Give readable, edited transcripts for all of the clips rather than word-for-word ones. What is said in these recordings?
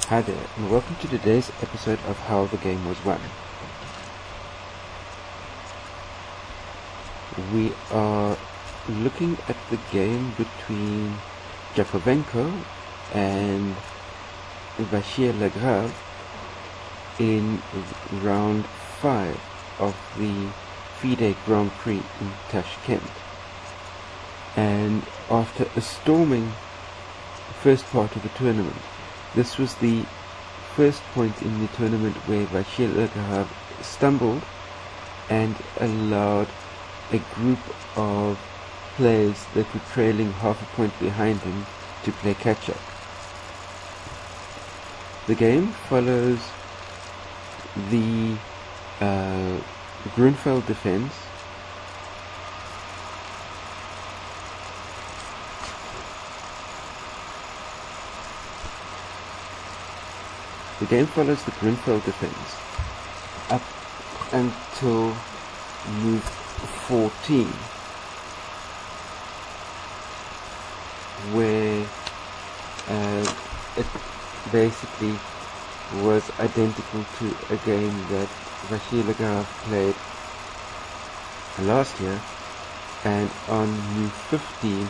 Hi there, and welcome to today's episode of How the Game Was Won. We are looking at the game between Jakovenko and Vachier-Lagrave in round 5 of the FIDE Grand Prix in Tashkent. And after a storming first part of the tournament, this was the first point in the tournament where Vachier-Lagrave stumbled and allowed a group of players that were trailing half a point behind him to play catch-up. The game follows the Grunfeld defense, defense up until move 14, where it basically was identical to a game that Vachier-Lagrave played last year, and on move 15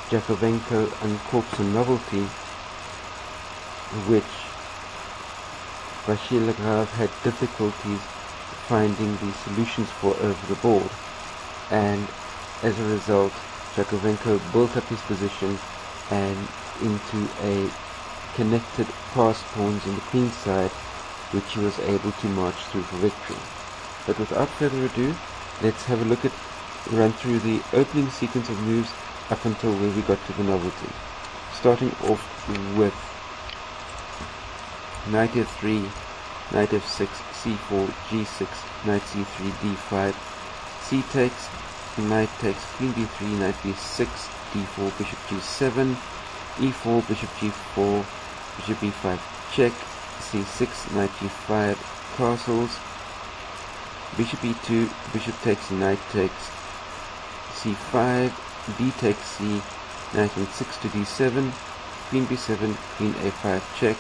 Jakovenko uncorks a novelty which Vachier-Lagrave had difficulties finding the solutions for over the board, and as a result Jakovenko built up his position and into a connected pass pawns in the queenside, which he was able to march through for victory. But without further ado, let's have a run through the opening sequence of moves up until where we got to the novelty. Starting off with knight f3, knight f6, c4, g6, knight c3, d5, c takes, knight takes, queen b3, knight b6, d4, bishop g7, e4, bishop g4, bishop b5 check, c6, knight g5, castles, bishop e2, bishop takes, knight takes, c5, d takes c, knight n6 to d7, queen b7, queen a5 check,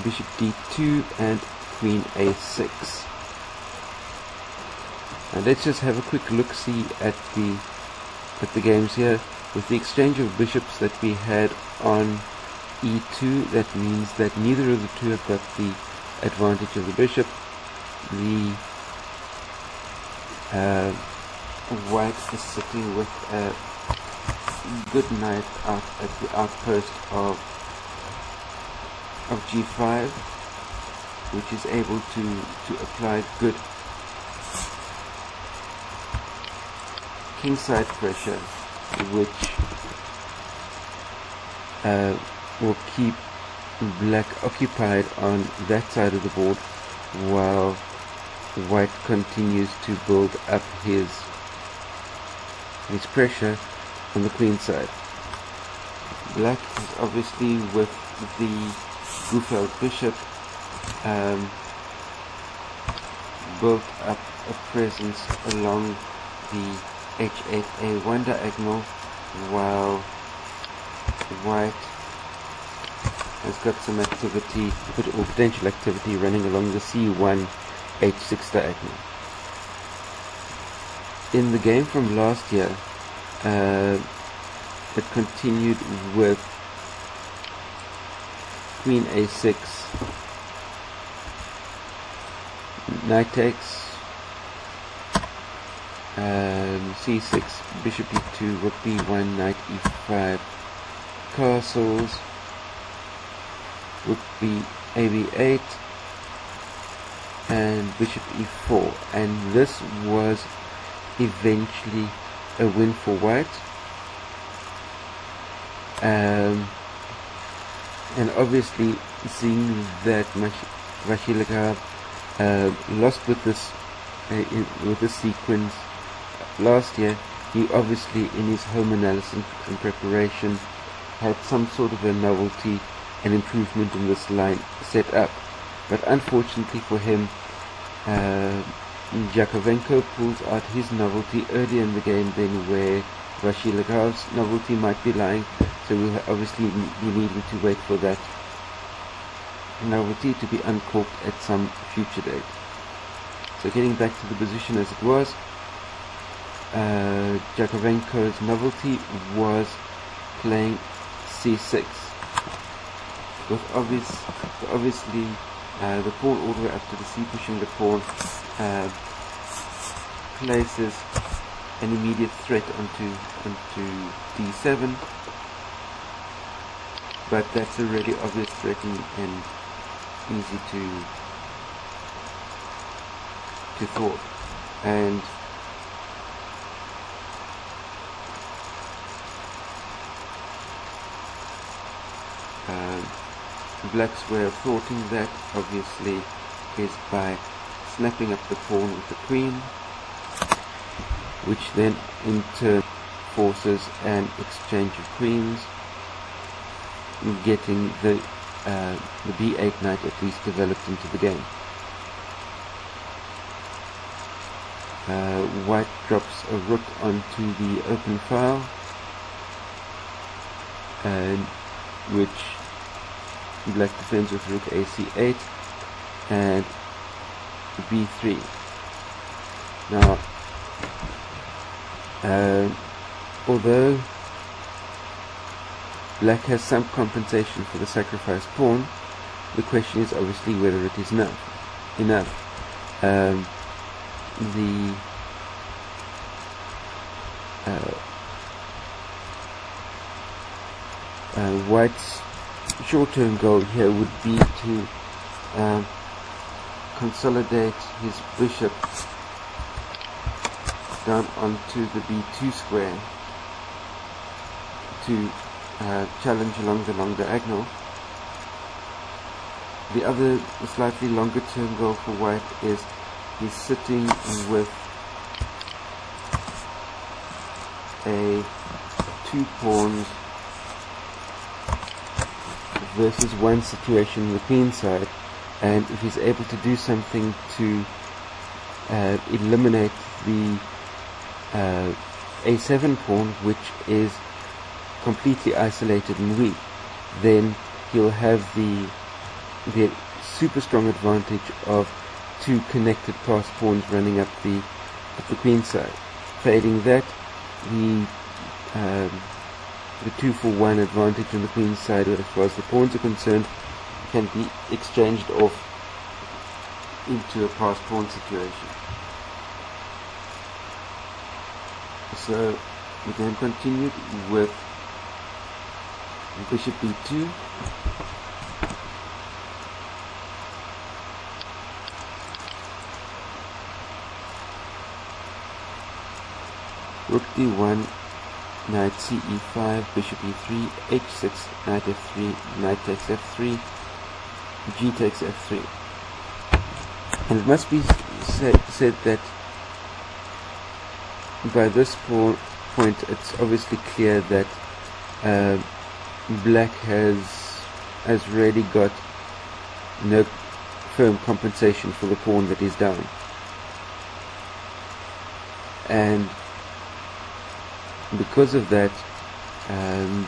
bishop d2 and queen a6. And let's just have a quick look-see at the games here. With the exchange of bishops that we had on e2, that means that neither of the two have got the advantage of the bishop. The white is sitting with a good knight out at the outpost of g5, which is able to apply good kingside pressure, which will keep black occupied on that side of the board while white continues to build up his pressure on the queen side. Black is obviously with the Grunfeld bishop built up a presence along the h8a1 diagonal, while white has got some activity, or potential activity, running along the c1 h6 diagonal. In the game from last year, it continued with queen a6, knight takes, c6, bishop e2, rook b1, knight e5, castles, rook ab8, and bishop e4. And this was eventually a win for white. And obviously, seeing that Vachier-Lagrave lost with this sequence last year, he obviously, in his home analysis and preparation, had some sort of a novelty and improvement in this line set up. But unfortunately for him, Jakovenko pulls out his novelty earlier in the game than where Vachier-Lagrave's novelty might be lying, so we'll obviously be needing to wait for that novelty to be uncorked at some future date. So getting back to the position as it was, Jakovenko's novelty was playing c6, with obviously the pawn all the way up to the c, pushing the pawn places an immediate threat onto d7, but that's a really obvious threat and easy to thwart. And Black's way of thwarting that obviously is by snapping up the pawn with the queen, which then in turn forces an exchange of queens, getting the b8 knight at least developed into the game. White drops a rook onto the open file, which Black defends with rook ac8 and b3. Now, although Black has some compensation for the sacrificed pawn, the question is obviously whether it is enough. White's short-term goal here would be to consolidate his bishop down onto the b2 square to challenge along the long diagonal. The other slightly longer term goal for White is he's sitting with a 2 pawns versus 1 situation in the queenside, and if he's able to do something to eliminate the a7 pawn, which is completely isolated and weak, then he'll have the super strong advantage of 2 connected passed pawns running up the queenside. Failing that, the 2-for-1 advantage on the queenside, as far as the pawns are concerned, can be exchanged off into a passed pawn situation. So the game continued with bishop b2, rook d1, knight ce5, bishop e3, h6, knight f3, knight takes f3, g takes f3. And it must be said that by this point it's obviously clear that Black has really got no firm compensation for the pawn that is down, and because of that,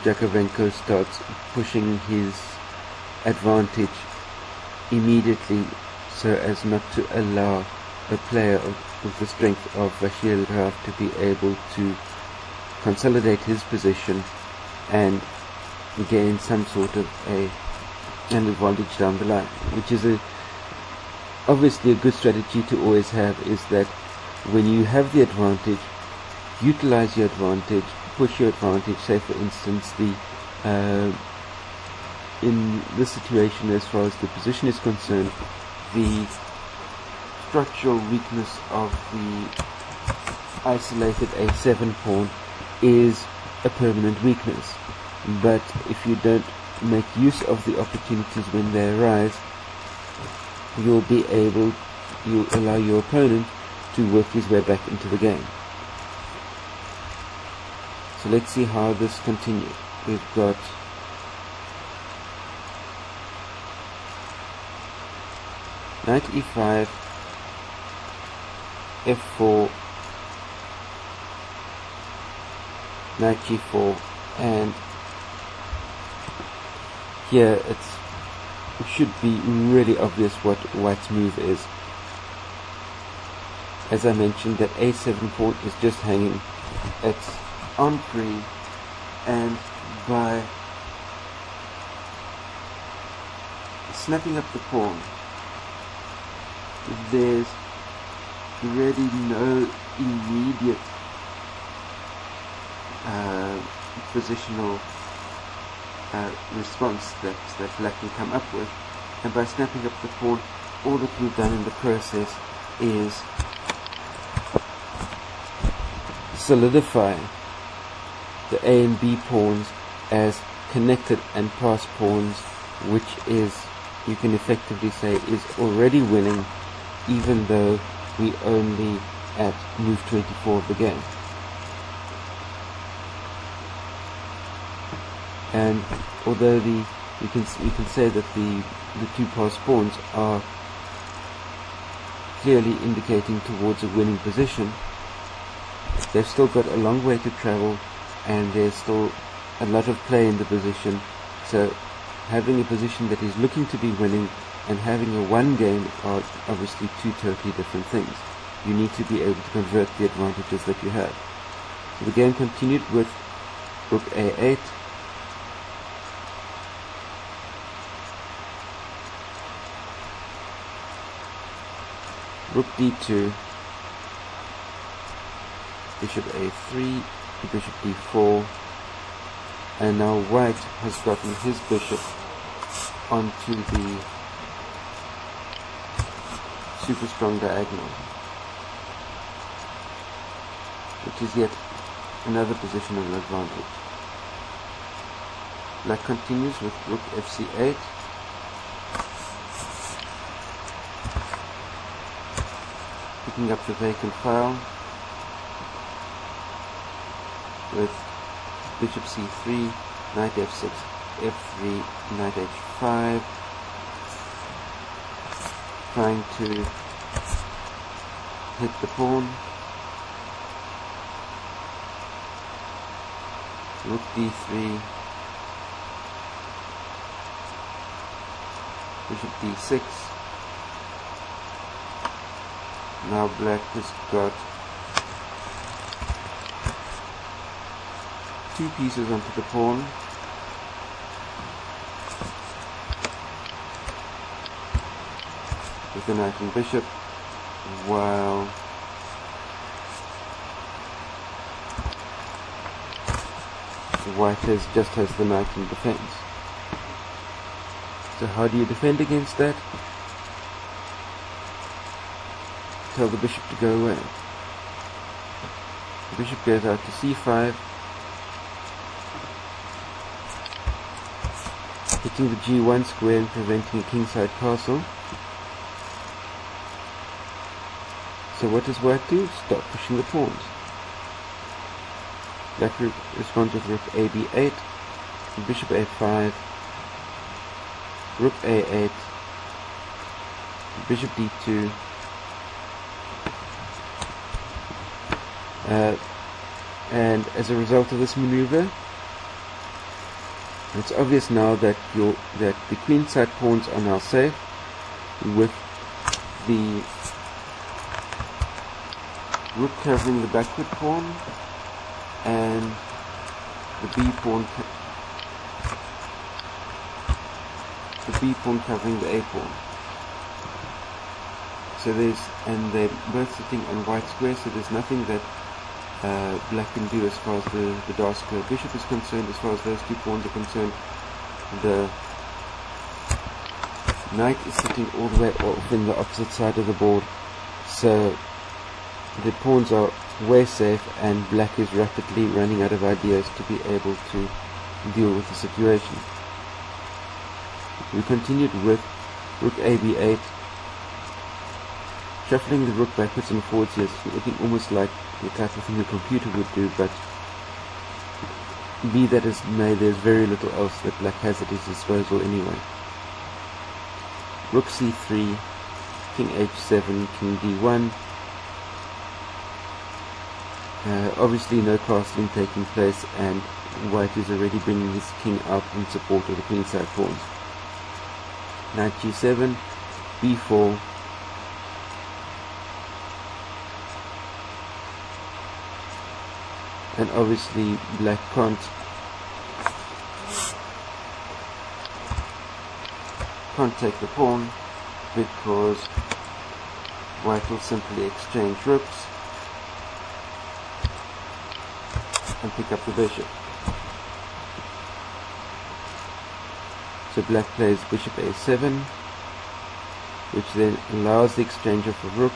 Jakovenko starts pushing his advantage immediately so as not to allow a player with the strength of Vachier-Lagrave to be able to consolidate his position and gain some sort of an advantage down the line, which is obviously a good strategy to always have, is that when you have the advantage, utilize your advantage, push your advantage. Say for instance, in this situation, as far as the position is concerned, the structural weakness of the isolated a7 pawn is a permanent weakness, but if you don't make use of the opportunities when they arise, you'll allow your opponent to work his way back into the game. So let's see how this continues. We've got knight e5, f4, knight g4, and here it's it should be really obvious what white's move is. As I mentioned, that a7 pawn is just hanging. It's on free, and by snapping up the pawn, there's really no immediate positional response that black can come up with, and by snapping up the pawn, all that we've done in the process is solidify the A and B pawns as connected and passed pawns, which is, you can effectively say, is already winning, even though we only at move 24 of the game. And although you can say that the two passed pawns are clearly indicating towards a winning position, they've still got a long way to travel, and there's still a lot of play in the position. So having a position that is looking to be winning and having a one game are obviously two totally different things. You need to be able to convert the advantages that you have. So the game continued with rook a8, rook d2, bishop a3, bishop d4, and now white has gotten his bishop onto the super strong diagonal, which is yet another positional advantage. Black continues with rook fc8, picking up the vacant file with bishop c3, knight f6, f3, knight h5, trying to hit the pawn. Rook d3, bishop d6. Now black has got two pieces onto the pawn. With the knight and bishop, while white just has the knight in defense. So how do you defend against that? Tell the bishop to go away. The bishop goes out to c5, hitting the g1 square and preventing a kingside castle. So what does white do? Stop pushing the pawns. Black responds with rook ab8, bishop a5, rook a8, bishop d2, and as a result of this maneuver, it's obvious now that the queenside pawns are now safe, with the rook covering the backward pawn and the b pawn covering the a pawn. So they're both sitting on white square, so there's nothing that black can do as far as the dark square bishop is concerned. As far as those two pawns are concerned, the knight is sitting all the way off in the opposite side of the board, so the pawns are way safe, and black is rapidly running out of ideas to be able to deal with the situation. We continued with rook ab8, shuffling the rook backwards and forwards here, looking almost like the type of thing a computer would do, but be that as may, there's very little else that black has at his disposal anyway. Rook c3, king h7, king d1. Obviously no castling taking place, and white is already bringing his king out in support of the queenside pawns. knight g7, b4, and obviously black can't take the pawn because white will simply exchange rooks and pick up the bishop. So black plays bishop a7, which then allows the exchange of a rook,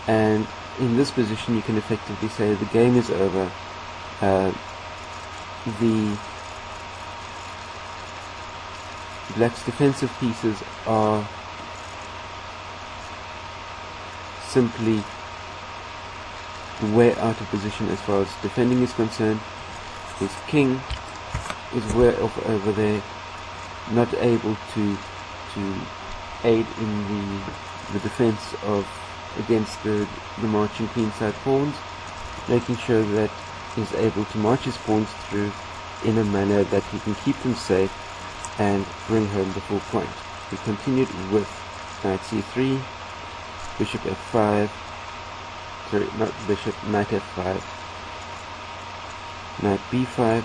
and in this position you can effectively say the game is over. The black's defensive pieces are simply way out of position as far as defending is concerned. His king is way off over there, not able to aid in the defense against the marching queenside pawns, making sure that he's able to march his pawns through in a manner that he can keep them safe and bring home the full point. We continued with knight c3, bishop f5, sorry, not bishop, knight f5, knight b5,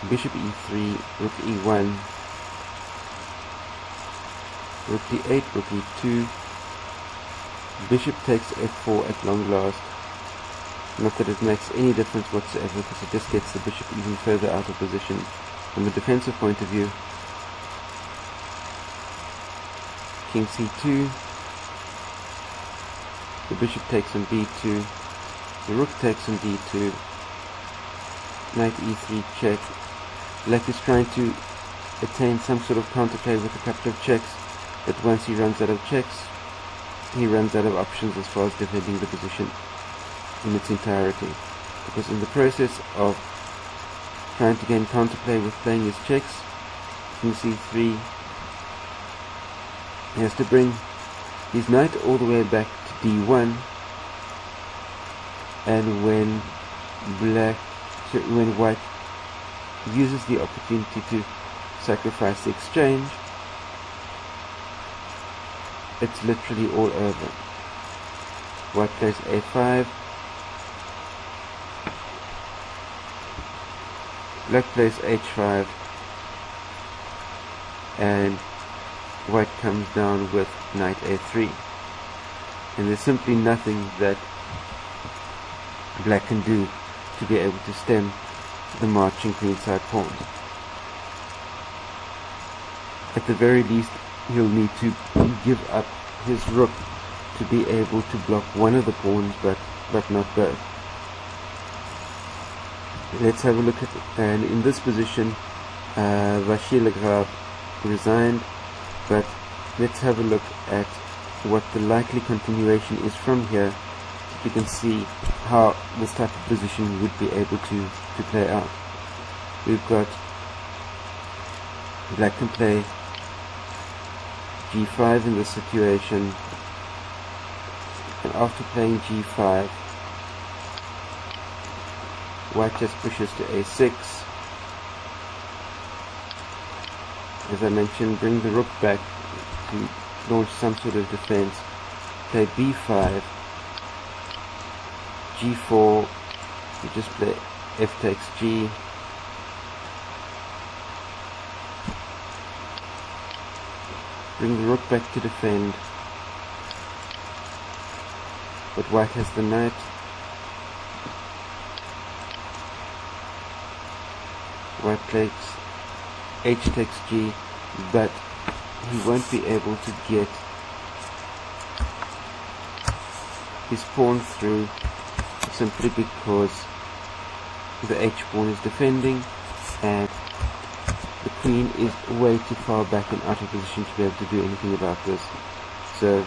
bishop e3, rook e1, rook d8, rook e2, bishop takes f4 at long last. Not that it makes any difference whatsoever, because it just gets the bishop even further out of position from a defensive point of view. King c2, the bishop takes on b2, the rook takes on d2, knight e3 check. Black is trying to attain some sort of counterplay with a couple of checks, but once he runs out of checks, he runs out of options as far as defending the position in its entirety, because in the process of trying to gain counterplay with playing his checks, king c3, he has to bring his knight all the way back to d1, and when white uses the opportunity to sacrifice the exchange, it's literally all over. White plays a5, black plays h5, and white comes down with knight a3, and there's simply nothing that black can do to be able to stem the marching queenside pawns. At the very least, he'll need to give up his rook to be able to block one of the pawns, but not both. Let's have a look at it. And in this position, Vachier-Lagrave resigned, but let's have a look at what the likely continuation is from here. You can see how this type of position would be able to play out. We've got black can play g5 in this situation, and after playing g5, white just pushes to a6. As I mentioned, bring the rook back to launch some sort of defense. Play b5, g4, you just play f takes g, bring the rook back to defend, but white has the knight. White plays h takes g, but he won't be able to get his pawn through simply because the h pawn is defending and the queen is way too far back and out of position to be able to do anything about this. So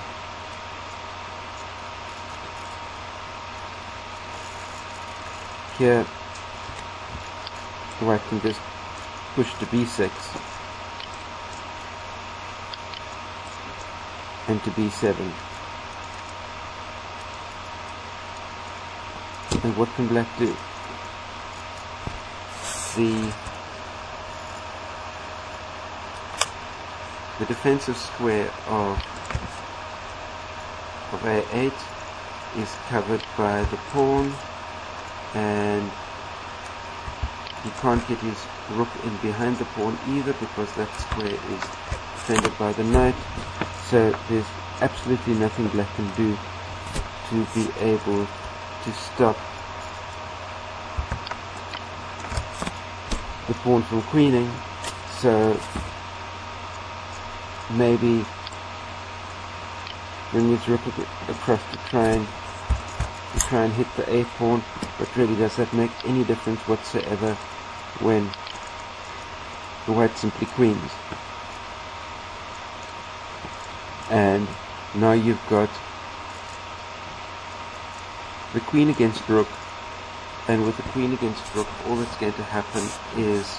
here white can just push to b6 and to b7. And what can black do? the defensive square of A8 is covered by the pawn, and he can't get his rook in behind the pawn either because that square is defended by the knight. So there's absolutely nothing black can do to be able to stop the pawn from queening. So maybe bring his rook across to try and hit the a pawn, but really does that make any difference whatsoever when the white simply queens? And now you've got the queen against rook, and with the queen against rook, all that's going to happen is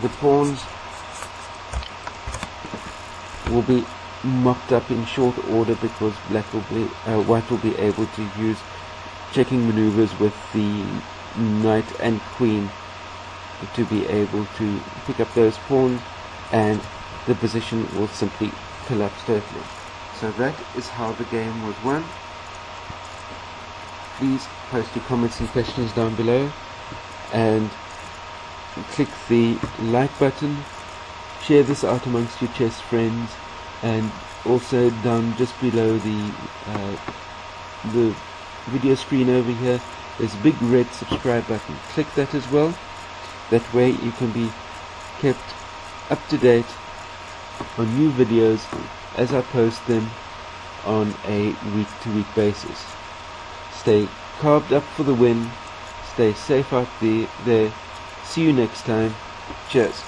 the pawns will be mopped up in short order because white will be able to use checking maneuvers with the knight and queen to be able to pick up those pawns, and the position will simply collapse totally. So that is how the game was won. Please post your comments and questions down below, and click the like button, share this out amongst your chess friends, and also down just below the video screen over here there's a big red subscribe button. Click that as well. That way you can be kept up to date on new videos as I post them on a week-to-week basis. Stay carved up for the win. Stay safe out there. See you next time. Cheers.